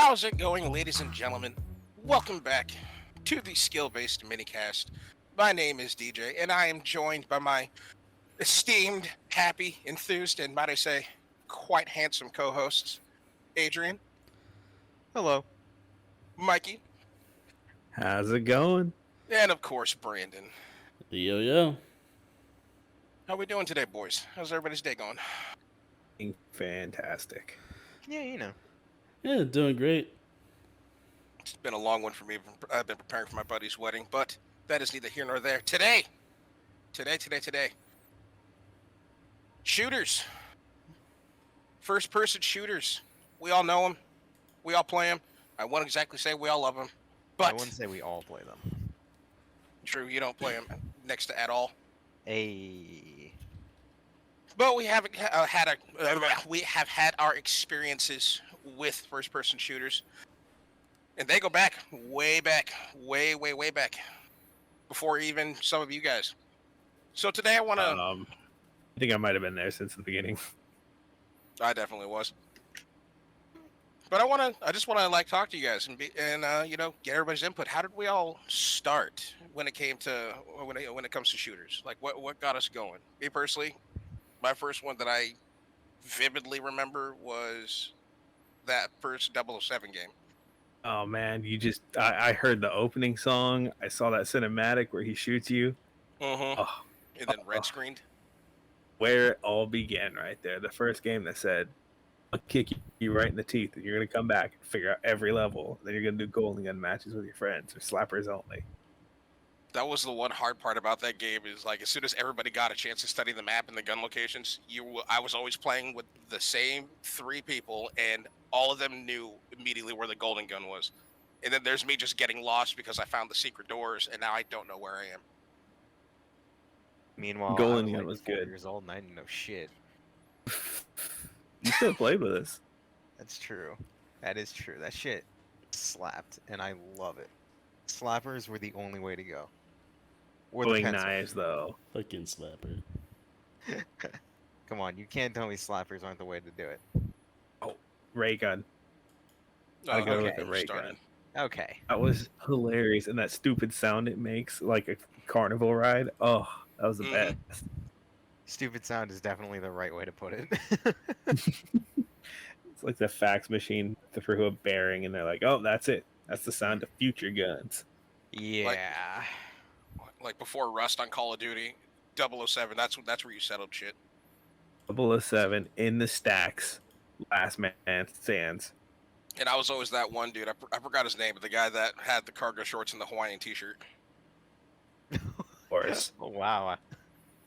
How's it going, ladies and gentlemen? Welcome back to the Skill-Based Minicast. My name is DJ, and I am joined by my esteemed, happy, enthused, and might I say, quite handsome co-hosts, Adrian, Hello. Mikey, How's it going? and of course, Brandon. Yo, yo. How we doing today, boys? How's everybody's day going? Fantastic. Yeah, you know. Yeah, doing great. It's been a long one for me. I've been preparing for my buddy's wedding, but that is neither here nor there. Today. Shooters. First-person shooters. We all know them. We all play them. I won't exactly say we all love them, but I wouldn't say we all play them. true, you don't play them next to at all. But we haven't we have had our experiences with first-person shooters, and they go back, way back, way back, before even some of you guys. So today I want to. I think I might have been there since the beginning. I definitely was. But I just want to talk to you guys and get everybody's input. How did we all start when it came to when it comes to shooters? Like what got us going? Me personally, my first one that I vividly remember was that first 007 game. Oh man, I heard the opening song. I saw that cinematic where he shoots you. Mm-hmm. Oh, And then red screened. Where it all began right there. The first game that said, I'll kick you right in the teeth and you're going to come back and figure out every level. Then you're going to do golden gun matches with your friends or slappers only. That was the one hard part about that game is as soon as everybody got a chance to study the map and the gun locations, I was always playing with the same three people and all of them knew immediately where the golden gun was. And then there's me just getting lost because I found the secret doors and now I don't know where I am. Meanwhile, Golden I Gun was was 4 good. years old and I didn't know shit. You still play with us. That's true. That is true. That shit slapped, and I love it. Slappers were the only way to go. Or the Throwing pencil. knives though. Fucking slapper. Come on, you can't tell me slappers aren't the way to do it. Ray gun. I go with the ray gun. Okay. That was hilarious, and that stupid sound it makes, like a carnival ride. Oh, that was the best. Stupid sound is definitely the right way to put it. It's like the fax machine threw a bearing, and they're like, "Oh, that's it. That's the sound of future guns." Yeah. Like before Rust on Call of Duty, 007, that's where you settled shit. 007 in the stacks, last man stands. And I was always that one dude. I forgot his name, but the guy that had the cargo shorts and the Hawaiian t-shirt. Or Oh, wow.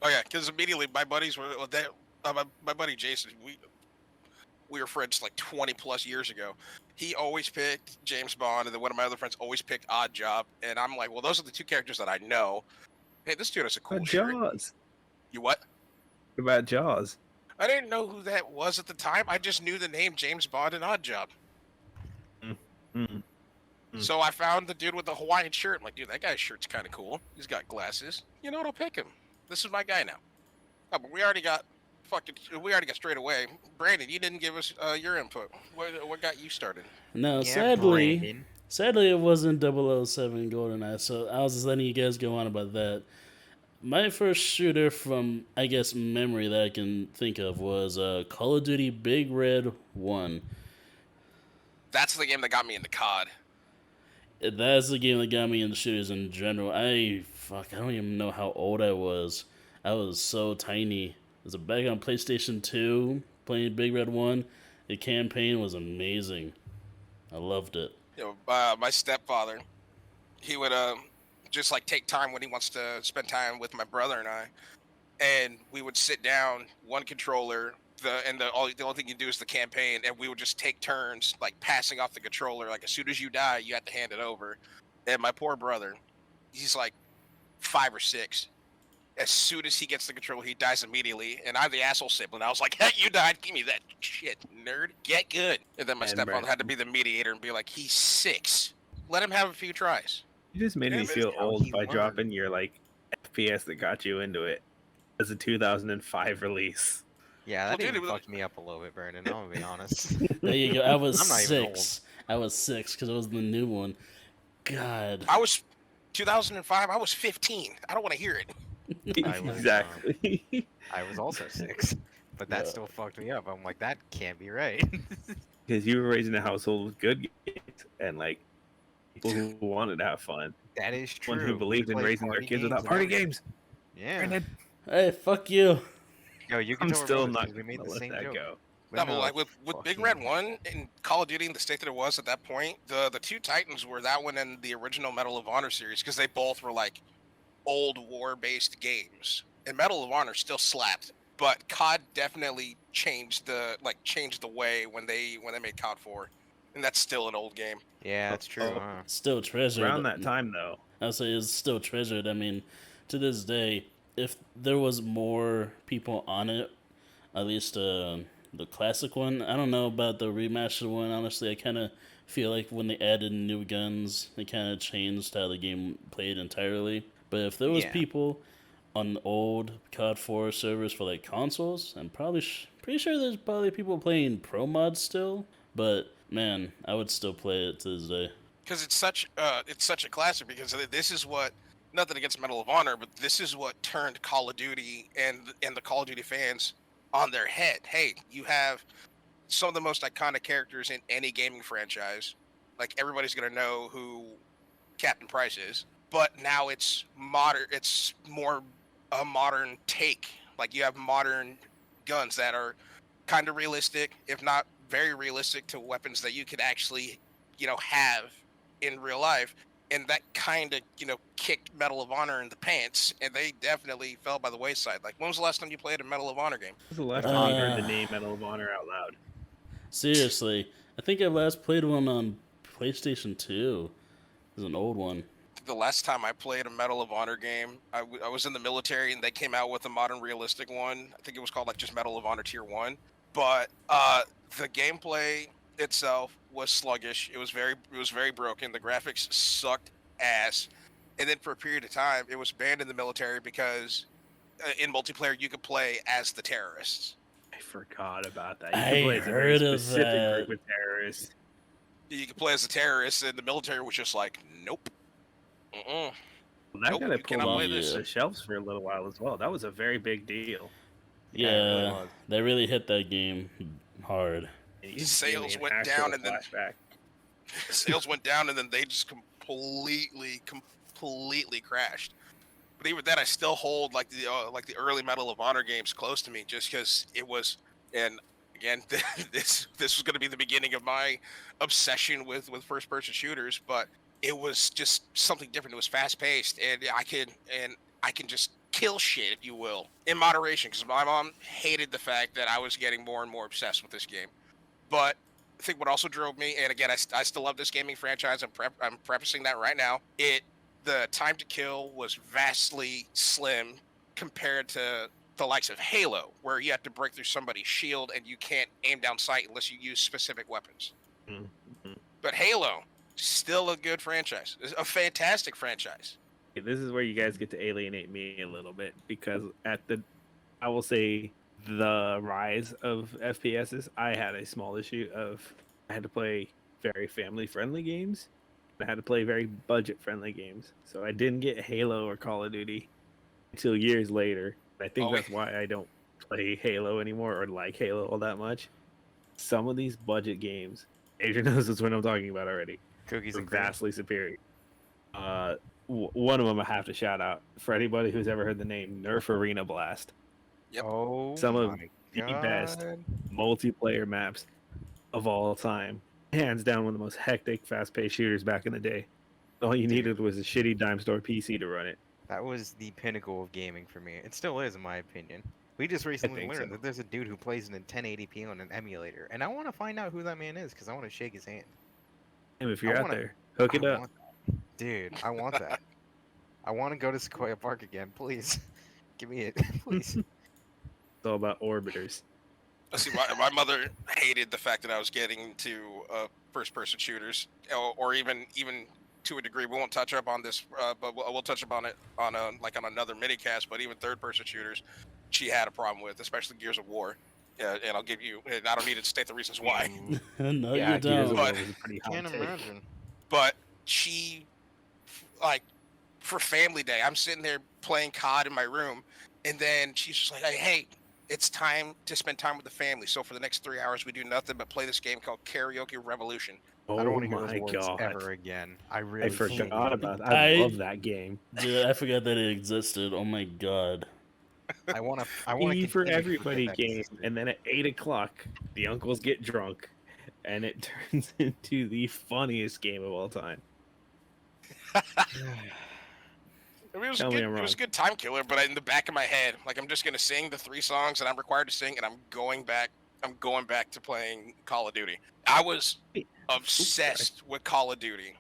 Oh yeah, because immediately my buddies were my buddy Jason. We were friends 20 plus years ago. He always picked James Bond, and then one of my other friends always picked Odd Job. And I'm like, well, those are the two characters that I know. Hey, this dude has a cool shirt. Jaws. You what? What about Jaws? I didn't know who that was at the time. I just knew the name James Bond and Odd Job. So I found the dude with the Hawaiian shirt. I'm like, dude, that guy's shirt's kind of cool. He's got glasses. You know what? I'll pick him. This is my guy now. Oh, but we already got straight away. Brandon, you didn't give us your input. What got you started? No, Yeah, Brandon. sadly, it wasn't 007 GoldenEye, so I was just letting you guys go on about that. My first shooter from, I guess, memory that I can think of was Call of Duty Big Red 1. That's the game that got me into COD. That's the game that got me into shooters in general. I don't even know how old I was. I was so tiny. It was back on PlayStation 2, playing Big Red 1. The campaign was amazing. I loved it. My stepfather, he would just take time when he wants to spend time with my brother and I, and we would sit down, one controller, the only thing you do is the campaign, and we would just take turns passing off the controller. As soon as you die, you have to hand it over. And my poor brother, he's 5 or 6. As soon as he gets the controller, he dies immediately. And I'm the asshole sibling. I was like, hey, you died. Give me that shit, nerd. Get good. And then my stepfather had to be the mediator and be like, he's 6. Let him have a few tries. You just made me feel old by dropping your FPS that got you into it as a 2005 release. Yeah, Well, that dude, even it was- fucked me up a little bit, Brandon. I'm gonna be honest. There you go. I was I'm not even old. 6. I was 6 because it was the new one. God. I was 2005. I was 15. I don't want to hear it. I was, Exactly. I was also 6, but that Yeah. still fucked me up. I'm like, that can't be right. Because you were raised in a household with good games and like people who wanted to have fun. That is true. One who We believed in played raising their party kids games without and party everything. games. Yeah. Brandon, Hey, fuck you. Yo, you can I'm tell still because not we made gonna the let same that joke. go. But No, but like with Big Red fucking- 1 and Call of Duty in the state that it was at that point, the two titans were that one and the original Medal of Honor series because they both were like old war-based games. And Medal of Honor still slapped, but COD definitely changed the way when they made COD 4, and that's still an old game. Yeah, that's true. Oh, Huh? Still treasured. Around that time, though, I'll say it's still treasured. I mean, to this day, if there was more people on it, at least the classic one. I don't know about the remastered one. Honestly, I kind of feel like when they added new guns, it kind of changed how the game played entirely. But if there was Yeah. people on the old COD 4 servers for like consoles, I'm probably pretty sure there's probably people playing pro mods still. But man, I would still play it to this day. Because it's such a classic. Because this is what, nothing against Medal of Honor, but this is what turned Call of Duty and the Call of Duty fans on their head. Hey, you have some of the most iconic characters in any gaming franchise. Like everybody's gonna know who Captain Price is, but now it's modern. It's more a modern take. Like you have modern guns that are kind of realistic, if not very realistic, to weapons that you could actually, have in real life. And that kind of, kicked Medal of Honor in the pants, and they definitely fell by the wayside. Like, when was the last time you played a Medal of Honor game? this is the last time you heard the name Medal of Honor out loud. Seriously, I think I last played one on PlayStation 2. It was an old one. The last time I played a Medal of Honor game, I was in the military, and they came out with a modern realistic one. I think it was called like just Medal of Honor Tier 1. But the gameplay itself was sluggish. It was very broken. The graphics sucked ass. And then for a period of time, it was banned in the military because in multiplayer you could play as the terrorists. I forgot about that. You I can play as a very heard of specific that. group of terrorists. You could play as the terrorists, and the military was just like, nope. Mm-mm. Well, that Nope, got you pulled cannot off play this. the shelves for a little while as well. That was a very big deal. it really Yeah, was. they really hit that game hard. And you just Sales gave me an went actual down and then- flashback. Sales went down, and then they just completely crashed. But even then, I still hold like the early Medal of Honor games close to me, just because it was. And again, this was going to be the beginning of my obsession with first person shooters, but it was just something different. It was fast paced, and I can just kill shit, if you will, in moderation, because my mom hated the fact that I was getting more and more obsessed with this game. But I think what also drove me, and again, I still love this gaming franchise. I'm prefacing that right now. The time to kill was vastly slim compared to the likes of Halo, where you have to break through somebody's shield and you can't aim down sight unless you use specific weapons. Mm-hmm. But Halo, still a good franchise. It's a fantastic franchise. This is where you guys get to alienate me a little bit because I will say, the rise of FPSs, I had a small issue of I had to play very family friendly games. I had to play very budget friendly games. So I didn't get Halo or Call of Duty until years later. I think Oh, that's why I don't play Halo anymore or like Halo all that much. Some of these budget games, Adrian knows that's what I'm talking about already. Cookies Are and cream. vastly superior. One of them I have to shout out for anybody who's ever heard the name Nerf Arena Blast. Yep. Oh, Some of my the best God. multiplayer maps of all time. Hands down one of the most hectic, fast-paced shooters back in the day. All you needed was a shitty dime store PC to run it. That was the pinnacle of gaming for me. It still is, in my opinion. We just recently think learned so. that there's a dude who plays it in 1080p on an emulator, and I want to find out who that man is because I want to shake his hand. And if you're I out wanna- there, hook it I up. want that. Dude, I want that. I want to go to Sequoia Park again, please. Give me it, please. It's all about orbiters. See, my mother hated the fact that I was getting into first-person shooters, or even to a degree. We won't touch up on this, but we'll touch up on it on another minicast. But even third-person shooters, she had a problem with, especially Gears of War. and I'll give you. And I don't need to state the reasons why. No, Yeah, you Gears of don't. War But- was a pretty hot Can't take. imagine. But she, like, for family day, I'm sitting there playing COD in my room, and then she's just like, "Hey, it's time to spend time with the family. So for the next 3 hours, we do nothing but play this game called Karaoke Revolution." Oh I don't want to hear my those words god. ever again. I I really forgot genuinely- about that. I I- love that game. Dude, I forgot that it existed. Oh my god. I want to. I want E to. for everybody game, and then at 8 o'clock, the uncles get drunk, and it turns into the funniest game of all time. I mean, it was Tell me good. I'm It was a wrong. good time killer, but in the back of my head, like, I'm just gonna sing the 3 songs that I'm required to sing, and I'm going back. I'm going back to playing Call of Duty. I was obsessed with Call of Duty,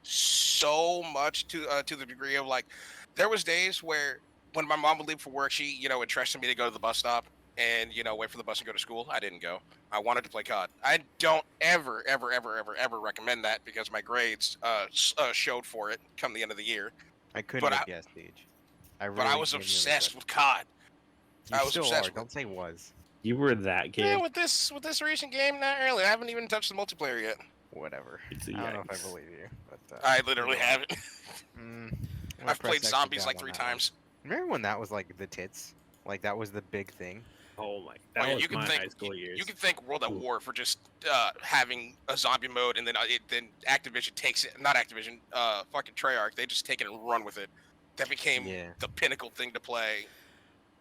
so much to the degree of, like, there was days where when my mom would leave for work, she entrusted me to go to the bus stop and wait for the bus and go to school. I didn't go. I wanted to play COD. I don't ever recommend that because my grades showed for it come the end of the year. I couldn't but have guessed, Age. I But I really was genuinely obsessed couldn't. with COD. You I was still obsessed are. with Don't say was. You were that Yeah, kid. with this recent game, not really. I haven't even touched the multiplayer yet. Whatever. It's a I don't know if I yikes. believe you, but I literally haven't. I'm gonna I've press played extra zombies down like on 3 that one. times. Remember when that was like the tits? Like that was the big thing. Oh my, that yeah, was you can my think high school years. you can thank World at Ooh. War for just having a zombie mode, and then then Activision takes it. Not Activision, fucking Treyarch. They just take it and run with it. That became Yeah. the pinnacle thing to play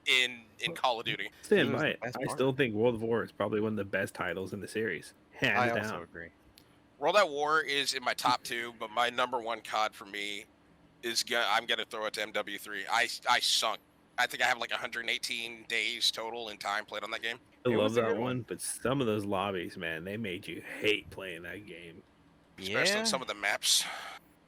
in Call of Duty. Stand It was by the it. best I part. still think World of War is probably one of the best titles in the series, hands I down. also agree. World at War is in my top 2, but my number 1 COD for me is I'm gonna throw it to MW3. I sunk. I think I have like 118 days total in time played on that game. I It love was a that good one, one. but some of those lobbies, man, they made you hate playing that game. Especially Yeah. on some of the maps.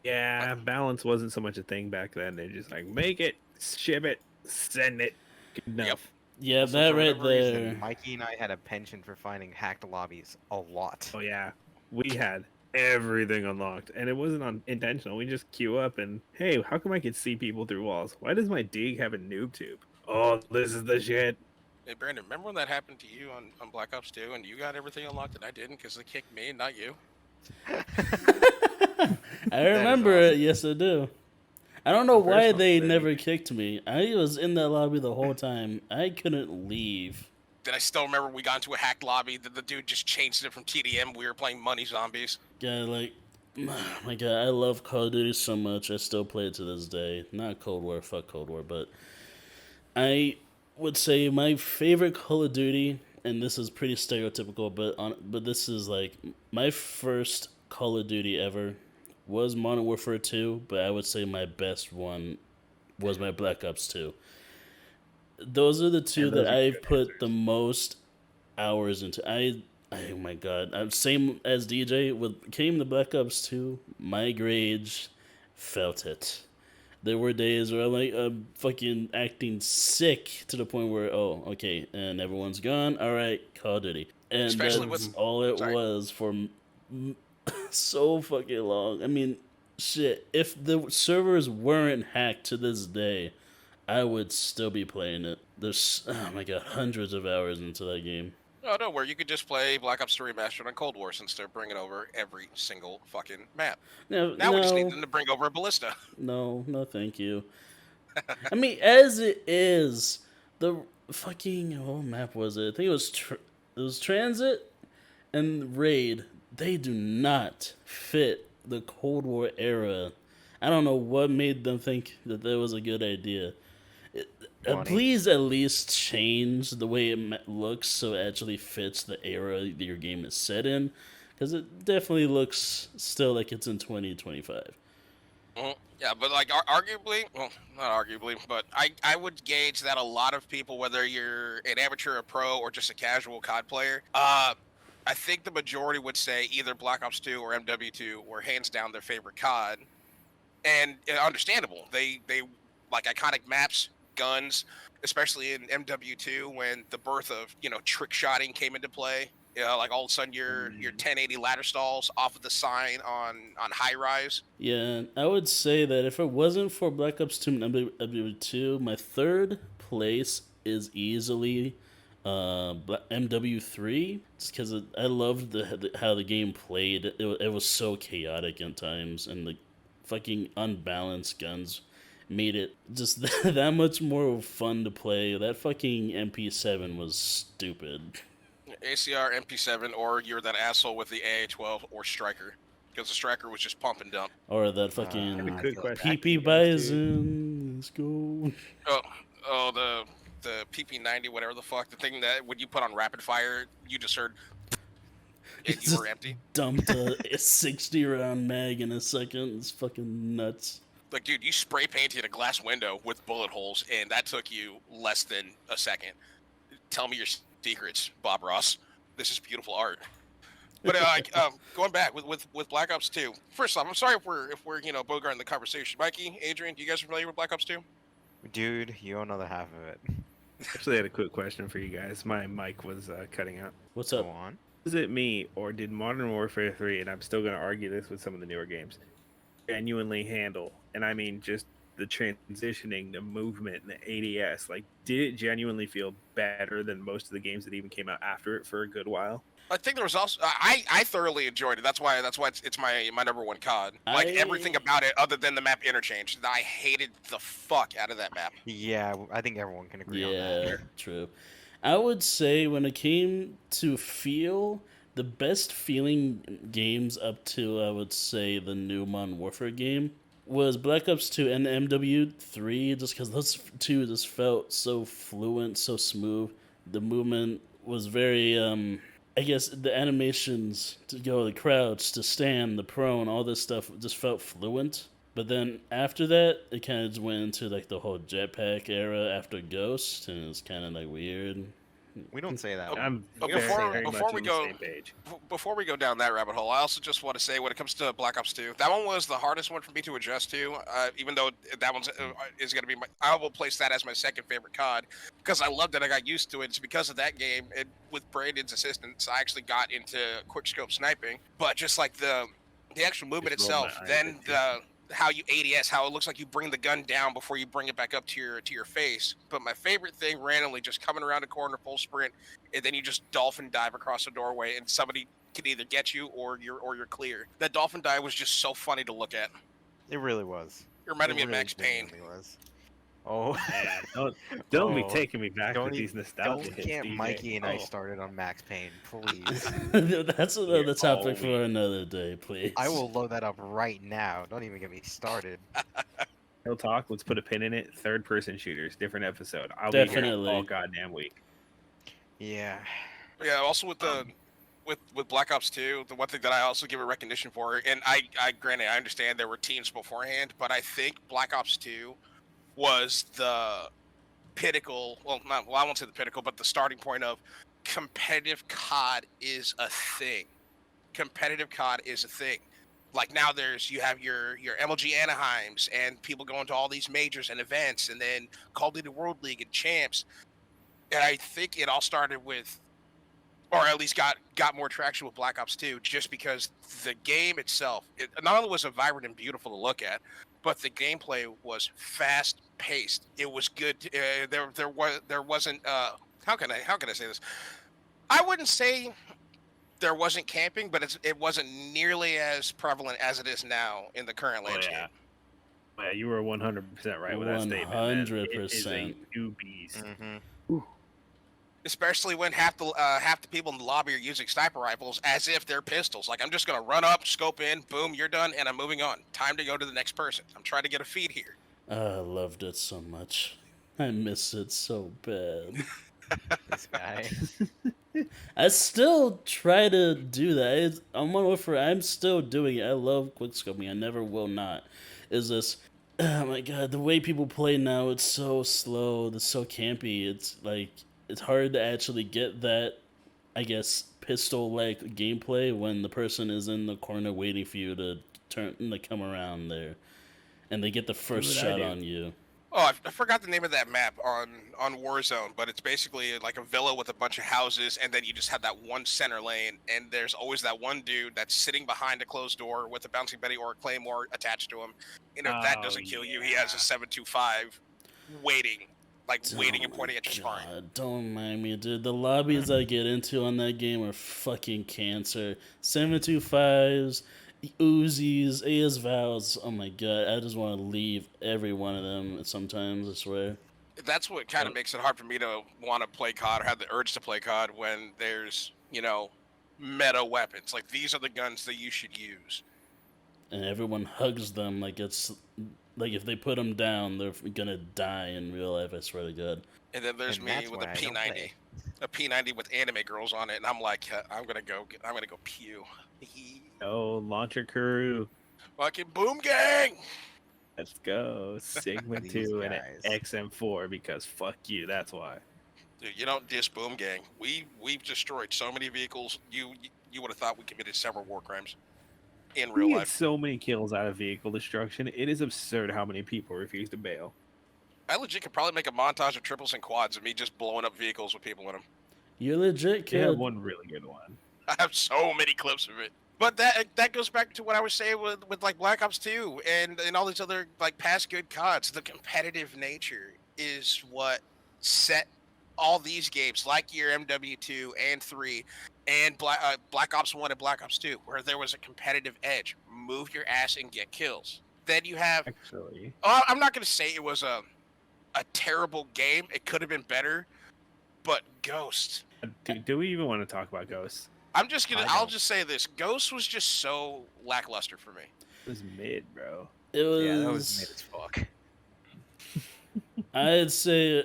Yeah, balance wasn't so much a thing back then. They're just like, make it, ship it, send it. Good enough. Yeah, Also, that for right whatever reason, there. Mikey and I had a penchant for finding hacked lobbies a lot. Oh yeah, we had everything unlocked, and it wasn't intentional. We just queue up and hey, how come I can see people through walls? Why does my dig have a noob tube? Oh, this is the shit. Hey Brandon, remember when that happened to you on Black Ops 2 and you got everything unlocked and I didn't because they kicked me and not you? I remember awesome. it. Yes, I do. I don't know The why first they one, never kicked me. I was in that lobby the whole time. I couldn't leave. Then I still remember we got into a hacked lobby that the dude just changed it from TDM. We were playing Money Zombies. Yeah, like, oh my god, I love Call of Duty so much. I still play it to this day. Not Cold War, fuck Cold War, but I would say my favorite Call of Duty, and this is pretty stereotypical, but this is like my first Call of Duty ever was Modern Warfare 2, but I would say my best one was my Black Ops 2. Those are the two those that are I've good put answers. the most hours into. Oh my god, same as DJ with came the Black Ops 2. My grades felt it. There were days where I'm fucking acting sick to the point where okay, and everyone's gone. All right, Call of Duty, and Especially that's with- all it sorry. was for so fucking long. I mean, shit. If the servers weren't hacked to this day, I would still be playing it. There's oh my god, hundreds of hours into that game. Oh, no, where you could just play Black Ops 3 Remastered on Cold War since they're bringing over every single fucking map. No, Now we just no. need them to bring over a ballista. No, thank you. I mean, as it is, the fucking what map was it? I think it was Transit and Raid. They do not fit the Cold War era. I don't know what made them think that was a good idea. Funny. Please at least change the way it looks so it actually fits the era that your game is set in, because it definitely looks still like it's in 2025. Mhm. Yeah, but like arguably, well, not arguably, but I would gauge that a lot of people, whether you're an amateur, a pro, or just a casual COD player, I think the majority would say either Black Ops 2 or MW2 were hands down their favorite COD, and understandable. They like iconic maps, guns, especially in MW2 when the birth of trick shotting came into play. Like all of a sudden your 1080 ladder stalls off of the sign on high rise. Yeah, I would say that if it wasn't for Black Ops 2 and MW2, my third place is easily MW3, just because I loved how the game played. It was so chaotic at times, and the fucking unbalanced guns made it just that much more fun to play. That fucking MP7 was stupid. ACR, MP7, or you're that asshole with the AA12 or Striker, because the Striker was just pump and dump. Or that I have a fucking quick question. PP Bison. Let's go. Oh, the PP90, whatever the fuck, the thing that when you put on rapid fire, you just heard, and you were empty. Dumped a 60 round mag in a second. It's fucking nuts. Like, dude, you spray painted a glass window with bullet holes, and that took you less than a second. Tell me your secrets, Bob Ross. This is beautiful art. But going back with Black Ops 2. First off, I'm sorry if we're bogarting the conversation. Mikey, Adrian, you guys are familiar with Black Ops 2? Dude, you own another half of it. Actually, I had a quick question for you guys. My mic was cutting out. What's Go up? on. Is it me, or did Modern Warfare 3, and I'm still going to argue this with some of the newer games, genuinely handle, and I mean just the transitioning, the movement, and the ADS, like, did it genuinely feel better than most of the games that even came out after it for a good while? I think there was also I thoroughly enjoyed it. That's why it's my number one COD. Like everything about it, other than the map interchange, I hated the fuck out of that map. Yeah, I think everyone can agree on that. Yeah, true. I would say when it came to feel, the best feeling games up to, I would say, the new Modern Warfare game was Black Ops 2 and MW3, just because those two just felt so fluent, so smooth. The movement was very, I guess the animations to go, the crouch, to stand, the prone, all this stuff just felt fluent. But then after that, it kind of just went into like the whole jetpack era after Ghost, and it's kind of like weird. We don't say that. I'm But very, before- very before much we on go- the same page. Before we go down that rabbit hole, I also just want to say when it comes to Black Ops 2, that one was the hardest one for me to adjust to. Even though that one's is going to be I will place that as my second favorite COD because I loved it. I got used to it. It's because of that game. And with Brandon's assistance, I actually got into quickscope sniping. But just like the actual movement Just roll itself, my eyes then at you. the how you ADS, how it looks like you bring the gun down before you bring it back up to your face. But my favorite thing, randomly, just coming around a corner full sprint, and then you just dolphin dive across a doorway, and somebody can either get you or you're clear. That dolphin dive was just so funny to look at. It really was. It reminded It me of really Max Payne. genuinely was. Oh, Man, don't be Oh, taking me back don't with e- these nostalgia don't hits, get DJ. Mikey and I Oh. started on Max Payne, please. That's another We're topic all for another day, please. I will load that up right now. Don't even get me started. Real talk. Let's put a pin in it. Third-person shooters, different episode. I'll be here Definitely. all goddamn week. Yeah. Yeah. Also with the with Black Ops 2, the one thing that I also give it recognition for, and I granted I understand there were teams beforehand, but I think Black Ops 2 was the pinnacle. Well, I won't say the pinnacle, but the starting point of competitive COD is a thing. Competitive COD is a thing. Like now, you have your MLG Anaheims and people going to all these majors and events, and then Call of Duty World League and champs. And I think it all started with, or at least got more traction with Black Ops 2, just because the game itself, it not only was it vibrant and beautiful to look at, but the gameplay was fast paced. It was good. There wasn't. How can I say this? I wouldn't say there wasn't camping, but it wasn't nearly as prevalent as it is now in the current landscape. yeah. Yeah, you were 100% right with that statement. man. It is a 100%. new beast. Mm-hmm. Especially when half the people in the lobby are using sniper rifles as if they're pistols. Like, I'm just gonna run up, scope in, boom, you're done, and I'm moving on. Time to go to the next person. I'm trying to get a feed here. I loved it so much. I miss it so bad. This guy. I still try to do that. I'm on Warfare. I'm still doing it. I love quickscoping. I never will not. Is this? Oh my god, the way people play now, it's so slow. It's so campy. It's like it's hard to actually get that, I guess, pistol-like gameplay when the person is in the corner waiting for you to come around there, and they get the first what I shot do. on you. Oh, I forgot the name of that map on Warzone, but it's basically like a villa with a bunch of houses, and then you just have that one center lane, and there's always that one dude that's sitting behind a closed door with a bouncing Betty or a claymore attached to him. And if that Oh, doesn't kill you, he has a 7.25 waiting like waiting and pointing at your spine. God, don't mind me, dude. The lobbies I get into on that game are fucking cancer. 725s, Uzis, AS Vows. Oh my god, I just want to leave every one of them sometimes, I swear. That's what kind of makes it hard for me to want to play COD or have the urge to play COD when there's, meta weapons. Like, these are the guns that you should use. And everyone hugs them like it's like if they put them down, they're gonna die in real life. I swear to God. And then there's And me that's with a why I don't P90, play. a P90 with anime girls on it, and I'm like, I'm gonna go pew. Oh, launcher crew. Fucking boom gang. Let's go. Sigma These 2 and an guys. XM4 because fuck you. That's why. Dude, you don't diss boom gang. We've destroyed so many vehicles. You would have thought we committed several war crimes in real We get life. so many kills out of vehicle destruction. It is absurd how many people refuse to bail. I legit could probably make a montage of triples and quads of me just blowing up vehicles with people in them. You're legit, They have kid. one really good one. I have so many clips of it. But that goes back to what I was saying with like Black Ops 2 and all these other like past good CODs. The competitive nature is what set all these games like your MW2 and 3 and Black Ops 1 and Black Ops 2, where there was a competitive edge. Move your ass and get kills. Then you have Actually, I'm not going to say it was a terrible game. It could have been better, but Ghost. do we even want to talk about Ghosts? I'll just say this. Ghost was just so lackluster for me. It was mid, bro. It was. Yeah, that was mid as fuck. I'd say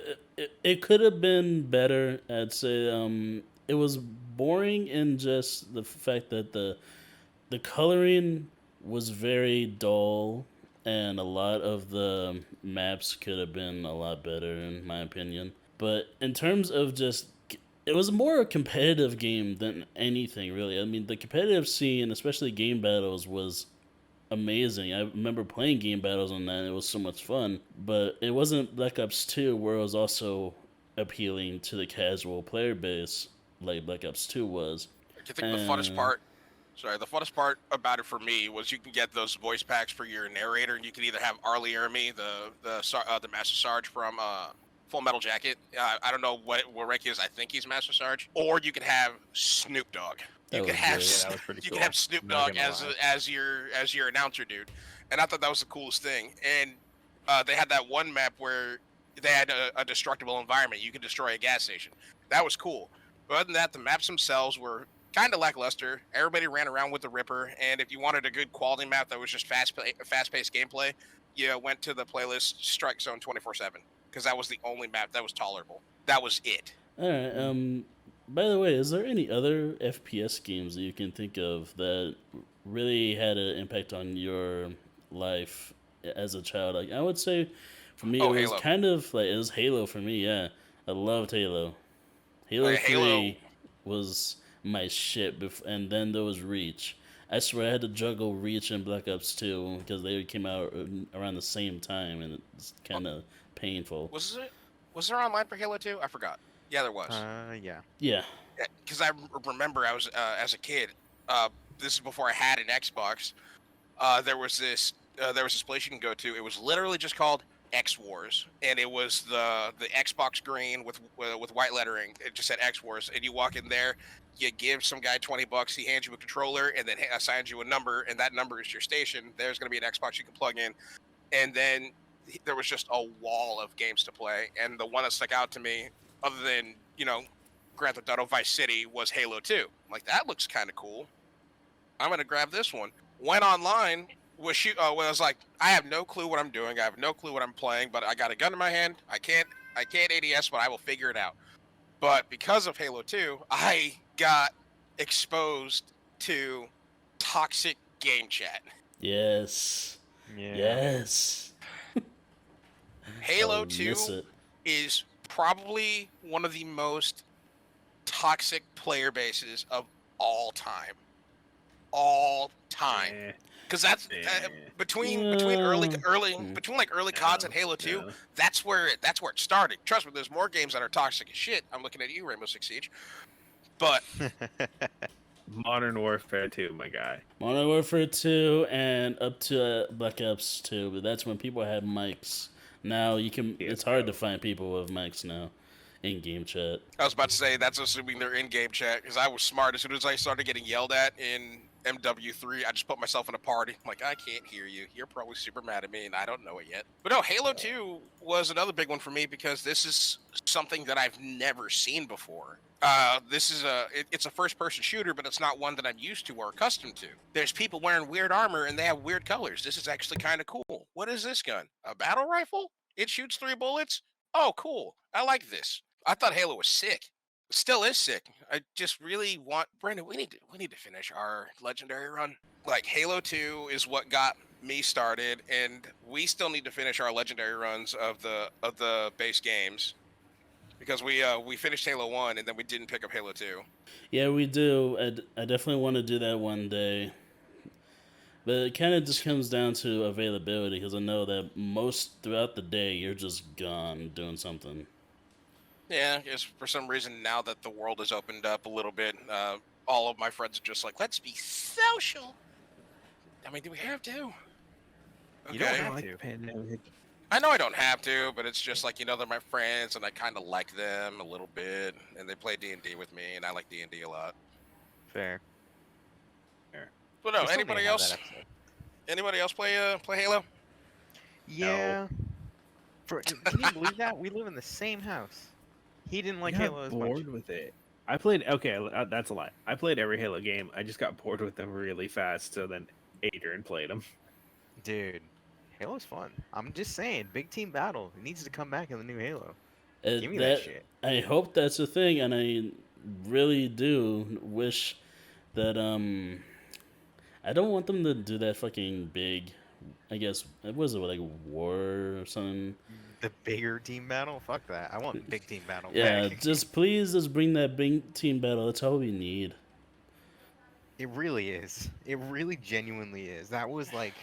it could have been better. I'd say it was boring in just the fact that the coloring was very dull, and a lot of the maps could have been a lot better in my opinion. But in terms of just, it was more a competitive game than anything really. I mean, the competitive scene, especially game battles, was amazing. I remember playing game battles on that. It was so much fun. But it wasn't Black Ops 2 where it was also appealing to the casual player base like Black Ops 2 was. I think the funnest part about it for me was you can get those voice packs for your narrator, and you can either have Arlie Ermy, the Master Sarge from Full Metal Jacket. I don't know what rank he is. I think he's Master Sarge. Or you could have Snoop Dogg. You could have that was pretty you cool. could have Snoop Not Dogg gonna as your announcer dude, and I thought that was the coolest thing. And they had that one map where they had a destructible environment. You could destroy a gas station. That was cool. But other than that, the maps themselves were kind of lackluster. Everybody ran around with the Ripper, and if you wanted a good quality map that was just fast-paced gameplay, you went to the playlist Strike Zone 24/7 because that was the only map that was tolerable. That was it. All right. By the way, is there any other FPS games that you can think of that really had an impact on your life as a child? Like, I would say, for me, it was Halo. kind of like it was Halo for me. Yeah, I loved Halo. Halo 3 Halo. was my shit, and then there was Reach. I swear I had to juggle Reach and Black Ops 2 because they came out around the same time, and it's kind of painful. Was there online for Halo 2? I forgot. Yeah, there was. Yeah. Yeah. Because I remember I was as a kid. This is before I had an Xbox. There was this place you can go to. It was literally just called X Wars, and it was the Xbox green with white lettering. It just said X Wars, and you walk in there, you give some guy $20, he hands you a controller, and then assigns you a number, and that number is your station. There's going to be an Xbox you can plug in, and then there was just a wall of games to play. And the one that stuck out to me, other than Grand Theft Auto Vice City, was Halo 2. I'm like, that looks kind of cool. I'm gonna grab this one. Went online. When I was like, I have no clue what I'm doing. I have no clue what I'm playing, but I got a gun in my hand. I can't ADS, but I will figure it out. But because of Halo 2, I got exposed to toxic game chat. Yes. Yeah. Yes. Halo I'll 2 miss it. is probably one of the most toxic player bases of all time. Yeah. Because that's between early CODs and Halo 2. Yeah. That's where it started. Trust me, there's more games that are toxic as shit. I'm looking at you, Rainbow Six Siege. But Modern Warfare 2, my guy. Modern Warfare 2 and up to Black Ops 2, but that's when people had mics. Now you can. It's hard to CS:GO. find people with Max now in game chat. I was about to say that's assuming they're in game chat because I was smart. As soon as I started getting yelled at in MW3, I just put myself in a party. I'm like, I can't hear you. You're probably super mad at me, and I don't know it yet. But no, Halo 2 was another big one for me because this is something that I've never seen before. This is it's a first-person shooter, but it's not one that I'm used to or accustomed to. There's people wearing weird armor and they have weird colors. This is actually kind of cool. What is this gun? A battle rifle? It shoots 3 bullets? Oh, cool. I like this. I thought Halo was sick. Still is sick. I just really want Brandon. We need to finish our legendary run. Like Halo 2 is what got me started, and we still need to finish our legendary runs of the base games because we finished Halo 1 and then we didn't pick up Halo 2. Yeah, we do. I definitely want to do that one day. But it kind of just comes down to availability because I know that most throughout the day you're just gone doing something. Yeah, because for some reason now that the world has opened up a little bit, all of my friends are just like, let's be social. I mean, do we have to? You don't Okay. have Like to. pandemic. I know I don't have to, but it's just like, they're my friends and I kind of like them a little bit, and they play D&D with me, and I like D&D a lot. Fair. But no, We still need anybody to have else? that episode. Anybody else play Halo? Yeah. Can you believe that? We live in the same house. He didn't like I got Halo as much. bored with it. I played that's a lie. I played every Halo game. I just got bored with them really fast. So then Adrian played them. Dude, Halo's fun. I'm just saying, big team battle. It needs to come back in the new Halo. Give me that shit. I hope that's a thing, and I really do wish that I don't want them to do that fucking big. I guess it was like war or something. The bigger team battle? Fuck that. I want big team battle Yeah, back. just please just bring that big team battle. That's all we need. It really is. It really genuinely is. That was like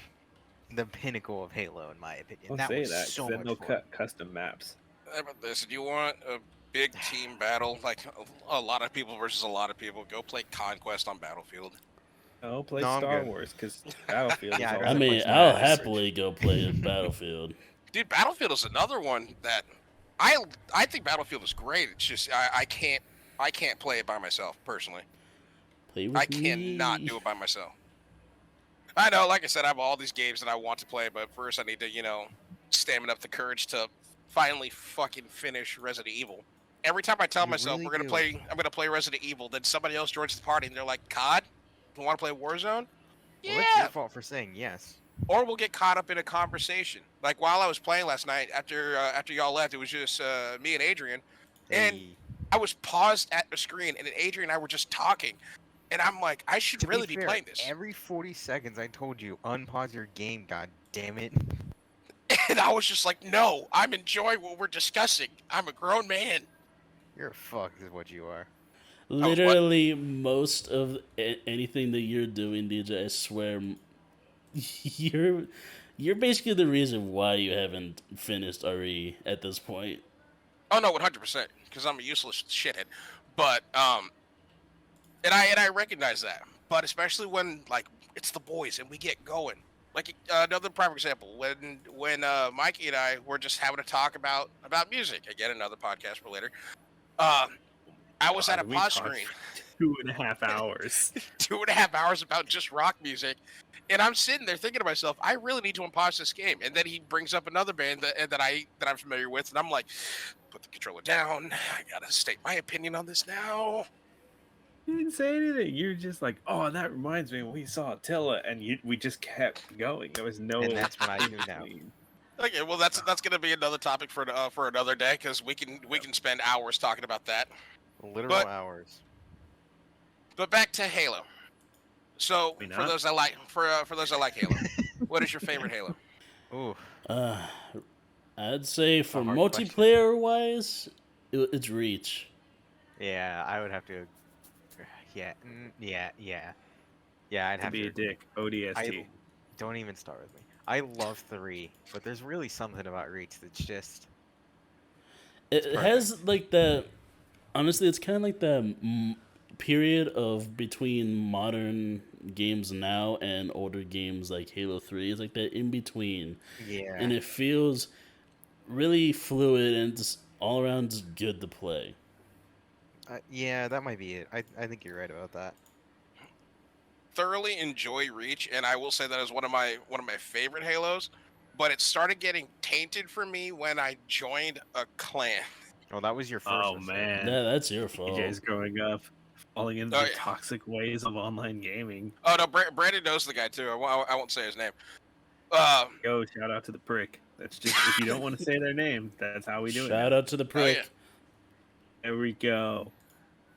the pinnacle of Halo, in my opinion. I'll that say was that. 'Cause so then much they'll fun. cut custom maps. How about this? Do you want a big team battle, like a lot of people versus a lot of people? Go play Conquest on Battlefield. I'll play No, I'm Star good. Wars because Battlefield Yeah, I'd is rather I all play mean, some I'll Battlefield. happily go play Battlefield. Dude, Battlefield is another one that I think Battlefield is great. It's just I can't play it by myself personally. Play with I cannot me. do it by myself. I know, like I said, I have all these games that I want to play, but first I need to, stamina up the courage to finally fucking finish Resident Evil. Every time I tell You myself really I'm gonna play Resident Evil, then somebody else joins the party and they're like, "COD, you want to play Warzone?" Well, that's Yeah. your fault for saying yes. Or we'll get caught up in a conversation. Like while I was playing last night, after y'all left, it was just me and Adrian, and Hey, I was paused at the screen, and then Adrian and I were just talking, and I'm like, I should to really be be fair, playing this. every 40 seconds I told you, unpause your game, god damn it. And I was just like, no, I'm enjoying what we're discussing. I'm a grown man. You're fucked is what you are. Literally, most of anything that you're doing, DJ, I swear, you're basically the reason why you haven't finished RE at this point. Oh no, 100%, because I'm a useless shithead. But and I recognize that. But especially when like it's the boys and we get going. Like another prime example, when Mikey and I were just having a talk about music. Again, another podcast for later. I was at a God, we pause talked screen. for 2.5 hours. 2.5 hours about just rock music, and I'm sitting there thinking to myself, I really need to unpause this game. And then he brings up another band that I'm familiar with, and I'm like, put the controller down. I gotta state my opinion on this now. You didn't say anything. You're just like, oh, that reminds me. We saw Attila, and we just kept going. There was no. And that's when I knew now. Okay, well that's gonna be another topic for another day because we can spend hours talking about that. Literal hours. But back to Halo. So We for not? those that like Halo, what is your favorite Halo? Ooh, I'd say for a hard question. multiplayer wise, it's Reach. yeah, I would have to. Yeah, yeah. I'd To have be to a dick. ODST. Don't even start with me. I love 3, but there's really something about Reach that's just. It has like the. Honestly, it's kind of like the period of between modern games now and older games like Halo 3. It's like that in between. Yeah. And it feels really fluid and just all around just good to play. Yeah, that might be it. I think you're right about that. Thoroughly enjoy Reach, and I will say that is one of my favorite Halos. But it started getting tainted for me when I joined a clan. Oh, that was your first Oh mistake. man, Yeah, that's your fault. DJ's growing up, falling into Oh, the yeah. toxic ways of online gaming. Oh no, Brandon knows the guy too. I won't say his name. Yo, shout out to the prick. That's just if you don't want to say their name, that's how we do it. Shout now. out to the Oh, prick. yeah. There we go.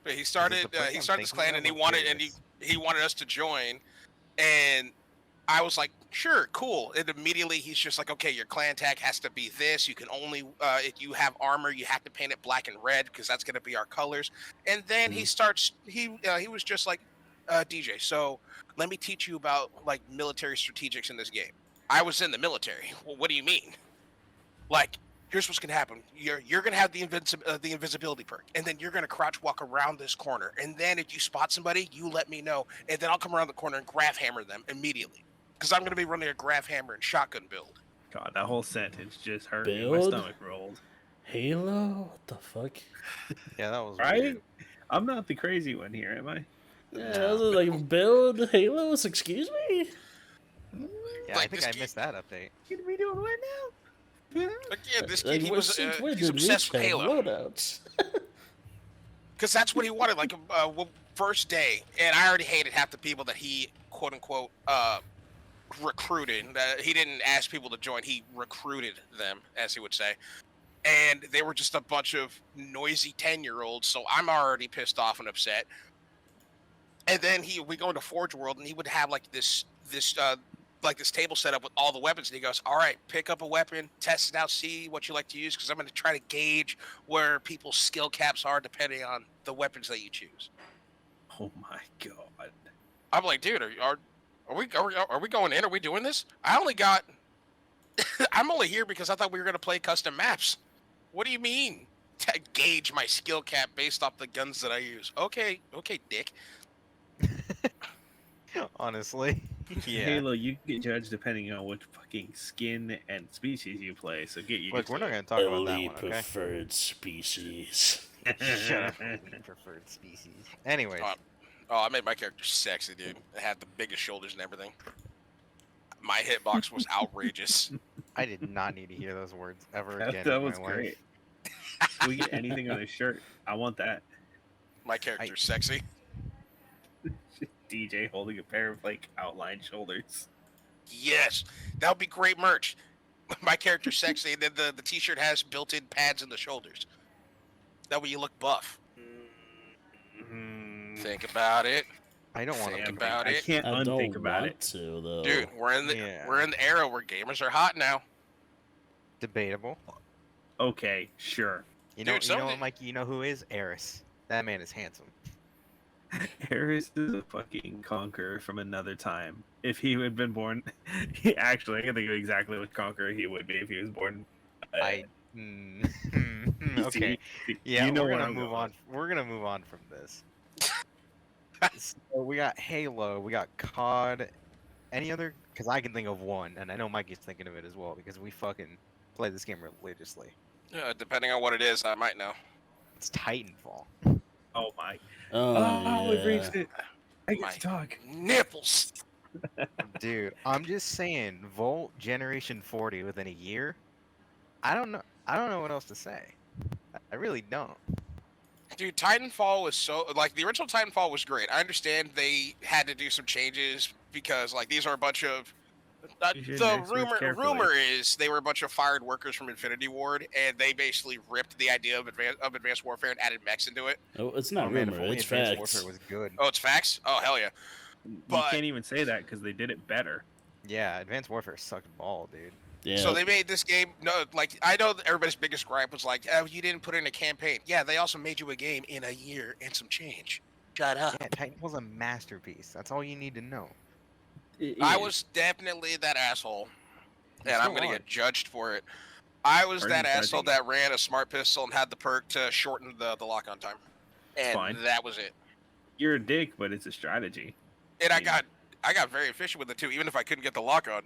But he started the prick he I'm started this thinking clan, of? and he I'm wanted curious. he wanted us to join, and I was like, sure, cool. And immediately he's just like, okay, your clan tag has to be this. You can only if you have armor, you have to paint it black and red because that's gonna be our colors. And then he starts he was just like, DJ, so let me teach you about like military strategics in this game. I was in the military. Well, what do you mean? Like, here's what's gonna happen. You're gonna have the invisibility perk, and then you're gonna crouch walk around this corner. And then if you spot somebody, you let me know, and then I'll come around the corner and graph hammer them immediately. Because I'm gonna be running a graph hammer and shotgun build. God, that whole sentence just hurt me. My Build? stomach rolled. Halo? What the fuck? Yeah, that was Right? weird. I'm not the crazy one here, am I? Yeah, No. I was like, build Halos? Excuse me? Yeah, Like, I think this I game- missed that update. What are we doing right now? But yeah, this Like, kid, he what was seat- where he's did obsessed with Reach have Halo. loadouts? Because that's what he wanted. Like, first day, and I already hated half the people that he quote unquote recruited. He didn't ask people to join; he recruited them, as he would say. And they were just a bunch of noisy 10-year-olds. So I'm already pissed off and upset. And then we go into Forge World, and he would have like this table set up with all the weapons, and he goes, "All right, pick up a weapon, test it out, see what you like to use, because I'm going to try to gauge where people's skill caps are depending on the weapons that you choose." Oh my god. I'm like, dude, are we going in? Are we doing this? I'm only here because I thought we were going to play custom maps. What do you mean? To gauge my skill cap based off the guns that I use. Okay, dick. Honestly. Yeah. Halo, you get judged depending on which fucking skin and species you play, so get used Look, to we're not it. going to talk about that Elite one, okay? preferred species. Shut up. Elite preferred species. Anyways, Oh, I made my character sexy, dude. It had the biggest shoulders and everything. My hitbox was outrageous. I did not need to hear those words ever again That in was my life. great. Can we get anything on his shirt? I want that. My character's sexy. DJ holding a pair of like outlined shoulders. Yes, that would be great merch. My character's sexy, and then the t-shirt has built-in pads in the shoulders. That way you look buff. Think about it. I don't want Think to. about I it. can't I don't unthink about want it. to, though. Dude, we're in the era where gamers are hot now. Debatable. Okay, sure. You know, Dude, you know somebody- what, Mikey? You know who is Eris? That man is handsome. Harris is a fucking conqueror from another time. If he had been born, actually, I can think of exactly which conqueror he would be if he was born. Okay. See, Yeah, you know we're where gonna I'm move going. on. We're gonna move on from this. So we got Halo. We got COD. Any other? Because I can think of one, and I know Mikey's thinking of it as well because we fucking play this game religiously. Depending on what it is, I might know. It's Titanfall. Oh my! Oh, we've yeah. reached it. I get My to talk. nipples. Dude, I'm just saying, Volt Generation 40 within a year. I don't know. I don't know what else to say. I really don't. Dude, Titanfall was so like the original Titanfall was great. I understand they had to do some changes because like these are a bunch of You should the mix words carefully. rumor is they were a bunch of fired workers from Infinity Ward, and they basically ripped the idea of advanced warfare and added mechs into it. Oh, it's not Oh, man, rumor, if only it's Advanced facts. Warfare was good. Oh, it's facts. Oh hell yeah. You But- can't even say that because they did it better. Yeah, Advanced Warfare sucked ball, dude. Yeah. So they made this game. No, like I know that everybody's biggest gripe was like, "Oh, you didn't put in a campaign." Yeah, they also made you a game in a year and some change. Shut up. Yeah, Titanfall's a masterpiece. That's all you need to know. I was definitely that asshole, You and I'm still gonna are. get judged for it. I was Are that you asshole judging? that ran a smart pistol and had the perk to shorten the lock-on time, and Fine. that was it. You're a dick, but it's a strategy. And I Yeah. got very efficient with it too, even if I couldn't get the lock-on.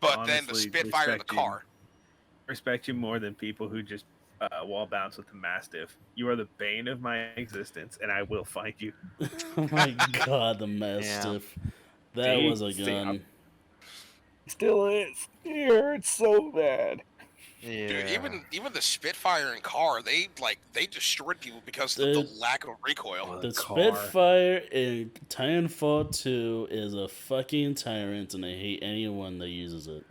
But then the Honestly, Spitfire in the respect you. car. respect you more than people who just wall bounce with the Mastiff. You are the bane of my existence, and I will find you. Oh my god, the Mastiff. That See? was a gun. Still is. It hurts so bad. Yeah. Dude, even the Spitfire and car, they destroyed people because of the Dude. lack of recoil. The car. Spitfire in Titanfall 2 is a fucking tyrant, and I hate anyone that uses it.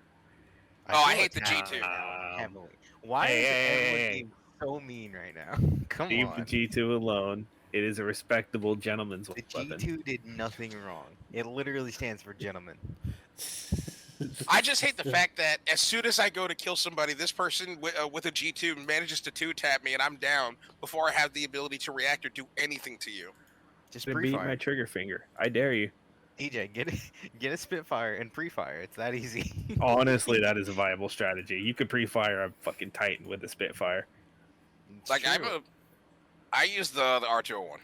Oh, I feel hate the attacked G2. right now heavily. Why Hey, is hey, everyone hey, being so mean right now? Come Leave on. the G2 alone. It is a respectable gentleman's The weapon. G2 did nothing wrong. It literally stands for gentleman. I just hate the fact that as soon as I go to kill somebody, this person with a G2 manages to 2-tap me and I'm down before I have the ability to react or do anything to you. Just To beat my pre-fire. trigger finger. I dare you. DJ, get a Spitfire and pre-fire. It's that easy. Honestly, that is a viable strategy. You could pre-fire a fucking Titan with a Spitfire. It's Like true. I use the R201.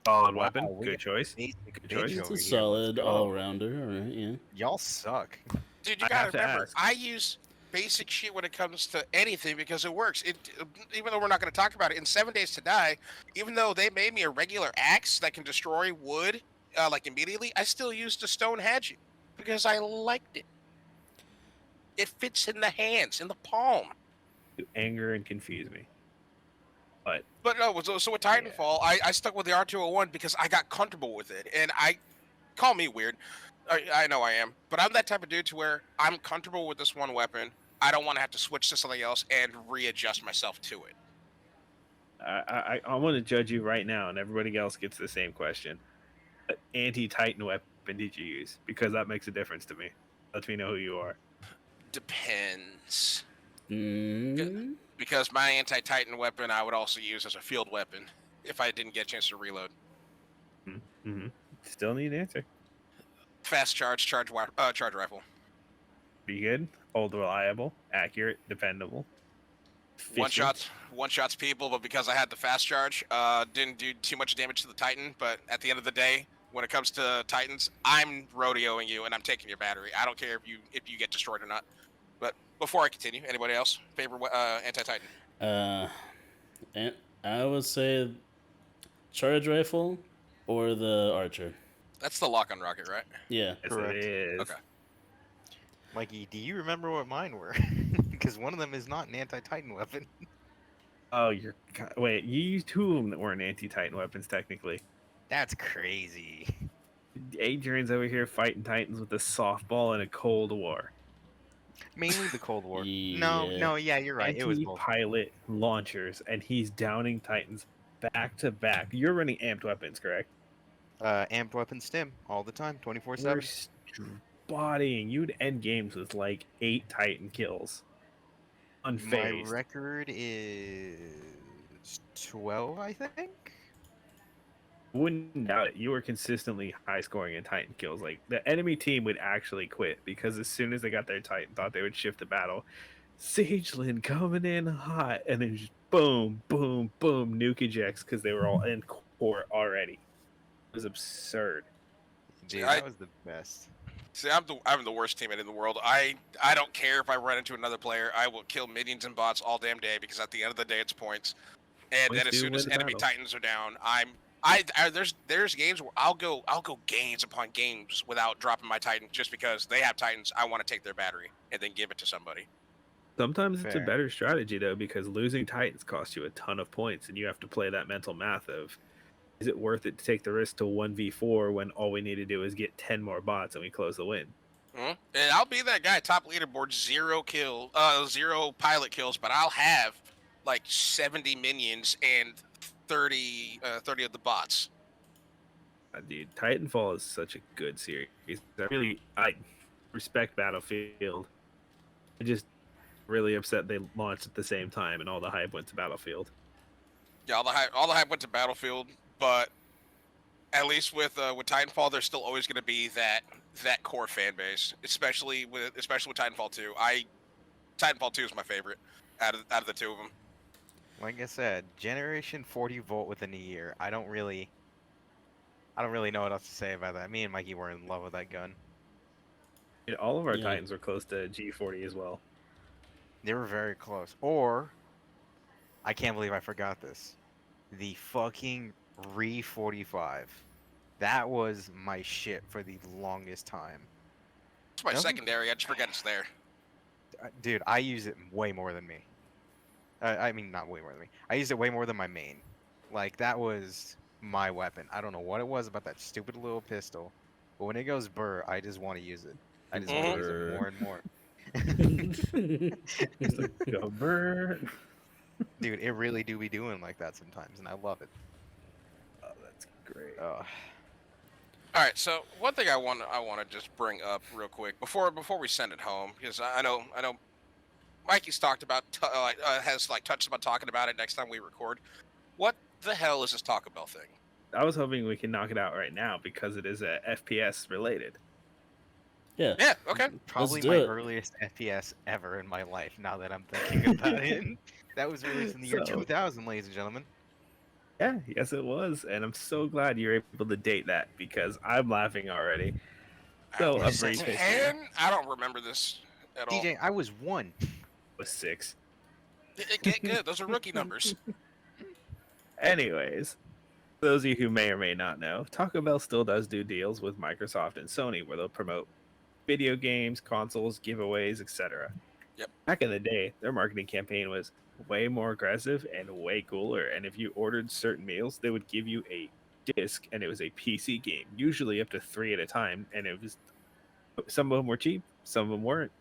Solid Wow, weapon. we Good got choice. basic Good bitch choice. It's over a here. solid Let's go. all-rounder, alright, yeah. Y'all suck. Dude, you I gotta have to remember, ask. I use basic shit when it comes to anything because it works. Even though we're not going to talk about it in 7 Days to Die, even though they made me a regular axe that can destroy wood like immediately, I still used a stone hatchet because I liked it. It fits in the hands, in the palm. You anger and confuse me. But no, so with Titanfall, I stuck with the R201 because I got comfortable with it, and call me weird. I know I am, but I'm that type of dude to where I'm comfortable with this one weapon. I don't want to have to switch to something else and readjust myself to it. I want to judge you right now, and everybody else gets the same question. What anti-Titan weapon did you use? Because that makes a difference to me. Lets me know who you are. Depends. Mm, Because my anti-Titan weapon I would also use as a field weapon if I didn't get a chance to reload. Mm-hmm. Still need an answer. Fast charge rifle. Pretty good. Old, reliable, accurate, dependable. One efficient. shots people, but because I had the fast charge, didn't do too much damage to the Titan. But at the end of the day, when it comes to Titans, I'm rodeoing you and I'm taking your battery. I don't care if you get destroyed or not. But before I continue, anybody else favorite anti-Titan? and I would say charge rifle or the archer. That's the lock-on rocket, right? Yeah. Yes, Correct. it is. Okay. Mikey, do you remember what mine were? Because one of them is not an anti-Titan weapon. Oh, wait. You used two of them that weren't anti-Titan weapons, technically. That's crazy. Adrian's over here fighting Titans with a softball in a Cold War. Mainly the Cold War. Yeah. No, yeah, you're right. It was both. Anti-pilot launchers, and he's downing Titans back to back. You're running amped weapons, correct? Amped weapon stim all the time, 24/7. Bodying. You'd end games with like 8 Titan kills. My Unfazed. record is 12, I think. Wouldn't doubt it. You were consistently high scoring in Titan kills. Like the enemy team would actually quit because as soon as they got their Titan, thought they would shift the battle. Sageland coming in hot, and then just boom, boom, boom, nuke ejects because they were all in core already. It was absurd. Dude, I- that was the best. See, I'm the worst teammate in the world. I don't care if I run into another player. I will kill minions and bots all damn day because at the end of the day, it's points. And Points then as do soon as win the enemy battle. Titans are down, there's games where I'll go games upon games without dropping my Titan just because they have Titans. I want to take their battery and then give it to somebody. Sometimes it's a Fair. better strategy though because losing Titans costs you a ton of points, and you have to play that mental math of is it worth it to take the risk to 1v4 when all we need to do is get 10 more bots and we close the win. And I'll be that guy, top leaderboard, 0 pilot kills, but I'll have like 70 minions and 30 of the bots. Dude, Titanfall is such a good series. I respect Battlefield. I just really upset they launched at the same time and all the hype went to Battlefield. Yeah, all the hype went to Battlefield, but at least with Titanfall, there's still always going to be that core fan base, especially with Titanfall 2. Titanfall 2 is my favorite out of the two of them. Like I said, Generation 40 volt within a year. I don't really know what else to say about that. Me and Mikey were in love with that gun. All of our Yeah. Titans were close to G40 as well. They were very close. Or I can't believe I forgot this. The fucking Re 45. That was my shit for the longest time. It's my That was- secondary. I just forget it's there. Dude, I use it way more than me. I mean, not way more than me. I used it way more than my main. Like, that was my weapon. I don't know what it was about that stupid little pistol, but when it goes burr, I just want to use it. I just want to use it Burr. more and more. It's like, go burn. Dude, it really do be doing like that sometimes, and I love it. Oh, that's great. All right. So one thing I want to just bring up real quick before we send it home, because I know Mikey's talked about has like touched about talking about it next time we record. What the hell is this Taco Bell thing? I was hoping we can knock it out right now because it is FPS related. Yeah. Yeah. Okay. Probably do my it. earliest FPS ever in my life, now that I'm thinking about it. That was released in the year So- 2000, ladies and gentlemen. Yeah, yes, it was, and I'm so glad you're able to date that because I'm laughing already. So a brief history. I don't remember this at all. DJ, I was one. Was 6. Get good. Those are rookie numbers. Anyways, those of you who may or may not know, Taco Bell still does do deals with Microsoft and Sony where they'll promote video games, consoles, giveaways, etc. Yep. Back in the day, their marketing campaign was way more aggressive and way cooler. And if you ordered certain meals, they would give you a disc, and it was a PC game, usually up to 3 at a time. And it was some of them were cheap, some of them weren't.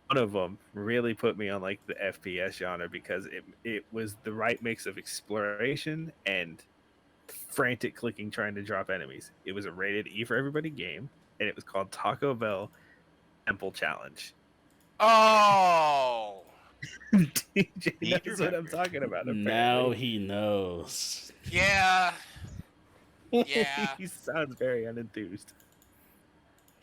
One of them really put me on like the FPS genre because it was the right mix of exploration and frantic clicking trying to drop enemies. It was a rated E for everybody game, and it was called Taco Bell Temple Challenge. Oh. DJ You knows what I'm remember. talking about. Now apparently. he knows. Yeah. Yeah. He sounds very unenthused.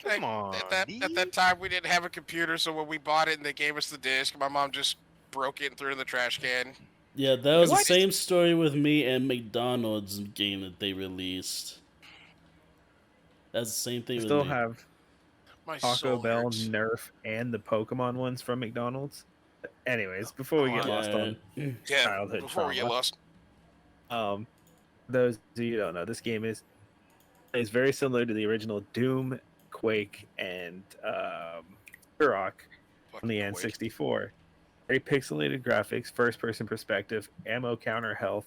Come on. At that time, we didn't have a computer, so when we bought it and they gave us the disc, my mom just broke it and threw it in the trash can. Yeah, that was What? the same story with me and McDonald's game that they released. That's the same thing We with still me. have My Taco soul Bell, hurts. Nerf, and the Pokemon ones from McDonald's. Anyways, before we get lost on Yeah, childhood before we get trauma. lost. Those of you who don't know, this game is very similar to the original Doom, Quake, and Turok on the Fucking Quake. N64. Very pixelated graphics, first-person perspective, ammo counter, health,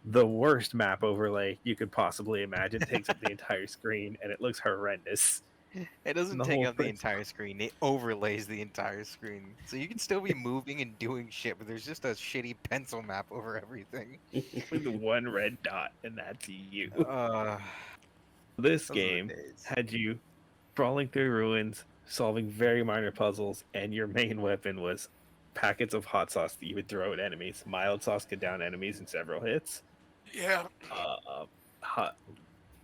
the worst map overlay you could possibly imagine. It takes up the entire screen, and it looks horrendous. It doesn't the take whole up the thing. entire screen. It overlays the entire screen. So you can still be moving and doing shit, but there's just a shitty pencil map over everything. With one red dot, and that's you. Those This are the game days. had you crawling through ruins, solving very minor puzzles, and your main weapon was packets of hot sauce that you would throw at enemies. Mild sauce could down enemies in several hits. Yeah.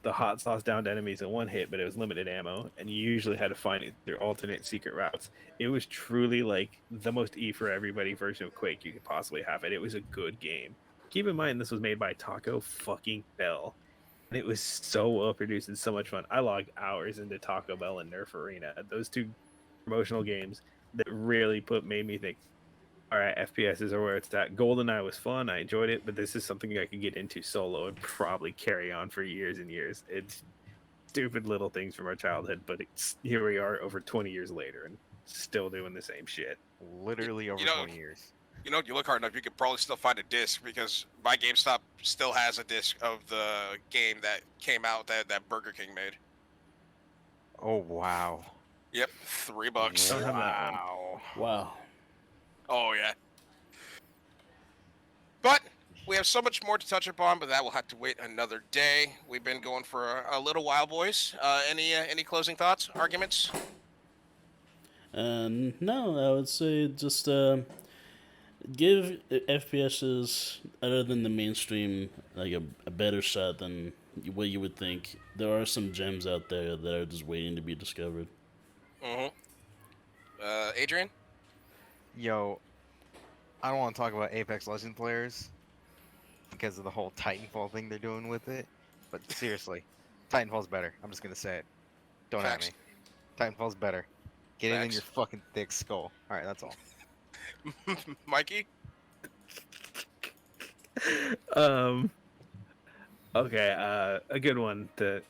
The hot sauce downed enemies in one hit, but it was limited ammo, and you usually had to find it through alternate secret routes. It was truly like the most E for everybody version of Quake you could possibly have, and it was a good game. Keep in mind, this was made by Taco fucking Bell, and it was so well produced and so much fun. I logged hours into Taco Bell and Nerf Arena, those two promotional games that really made me think, all right, FPSs are where it's at. GoldenEye was fun. I enjoyed it, but this is something I could get into solo and probably carry on for years and years. It's stupid little things from our childhood, but here we are over 20 years later and still doing the same shit. Literally over know- 20 years. You know, if you look hard enough, you could probably still find a disc because my GameStop still has a disc of the game that came out that Burger King made. Oh, wow. Yep, $3. Don't have that one. Wow. Wow. Oh yeah. But we have so much more to touch upon, but that will have to wait another day. We've been going for a little while, boys. Any closing thoughts, arguments? No, I would say just give FPSs other than the mainstream like a better shot than what you would think. There are some gems out there that are just waiting to be discovered. Mm-hmm. Adrian? Yo, I don't want to talk about Apex Legend players because of the whole Titanfall thing they're doing with it. But seriously, Titanfall's better. I'm just going to say it. Don't Facts. at me. Titanfall's better. Get it in Facts. your fucking thick skull. Alright, that's all. Mikey? Okay, a good one to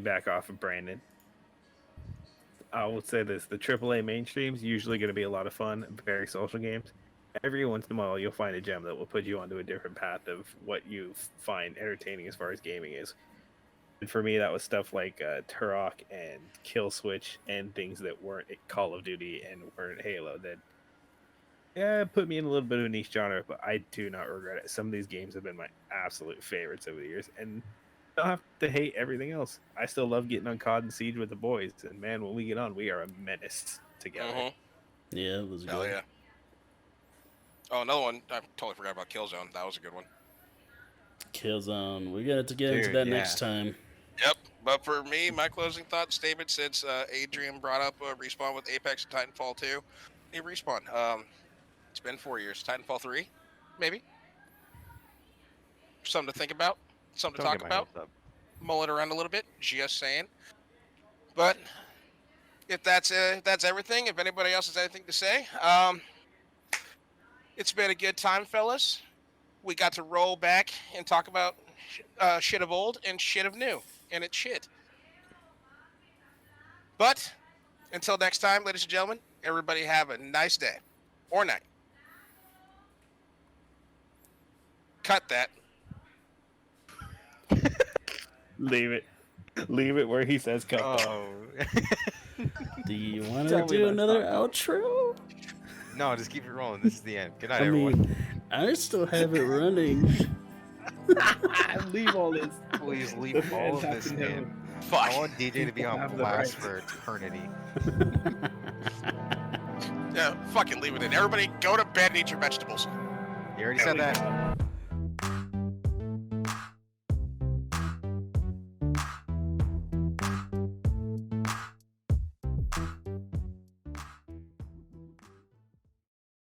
back off of Brandon. I will say this: the AAA mainstream's usually going to be a lot of fun, very social games. Every once in a while, you'll find a gem that will put you onto a different path of what you find entertaining as far as gaming is. And for me, that was stuff like Turok and Kill Switch and things that weren't Call of Duty and weren't Halo. That put me in a little bit of a niche genre, but I do not regret it. Some of these games have been my absolute favorites over the years, and I don't have to hate everything else. I still love getting on COD and Siege with the boys, and man, when we get on, we are a menace together. Mhm. Yeah, it was Hell good. yeah. Oh, another one. I totally forgot about Killzone. That was a good one. Killzone. We got to get into Dude, that yeah. next time. Yep. But for me, my closing thought statement, since Adrian brought up Respawn with Apex and Titanfall 2, hey, Respawn. It's been 4 years. Titanfall 3, maybe. Something to think about. Something to Don't talk get my about. hopes up. Mull it around a little bit. Just saying. But if that's everything, if anybody else has anything to say, it's been a good time, fellas. We got to roll back and talk about shit of old and shit of new, and it's shit. But until next time, ladies and gentlemen, everybody have a nice day or night. Cut that. Leave it where he says cut. Oh. Do you want Tell to me do that's another not- outro? No, just keep it rolling. This is the end. Good night, I everyone. mean, I still have it running. Leave all this. Please The leave all fans of have this to know. in. Fuck. I want DJ to be People on have the blast rights. for eternity. Yeah, fucking leave it in. Everybody go to bed and eat your vegetables. You already There said we that. go.